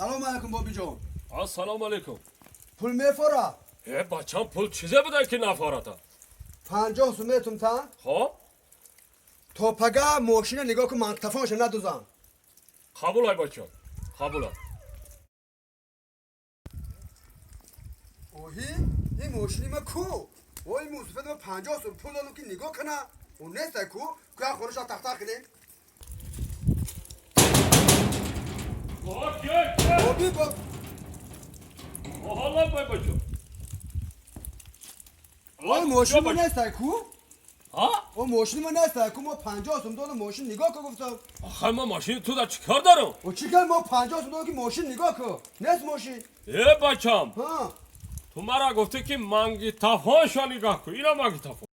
سلام علیکم بابی جان. السلام علیکم. پول میفوره. بچم پول چیزه بده که نفارته. 50 سوم میتونم تا. خب تو پگه ماشین نگاه کن من تفاهمش ندوزم. قبول ای بچم قبول. اوهی این ماشینی ما کو. وای موسفید ما 50 سوم پول دادم که نگاه کنه. اون نیست کو. که خورش ها تخت کنیم. بابی با. حالا بای بچم. وای ماشین ما نیست کو. ها؟ او ماشین ما نیست کو. ما 50 سوم دادم ماشین نگاه کن گفتم. آخه ما ماشین تو در چیکار دارم؟ او چیکار ما 50 سوم دادم که ماشین نگاه کن. نیست ماشین. بچم ها. تو مرا گفته که منگی تفاهش نگاه کن. اینا منگی تفاهش.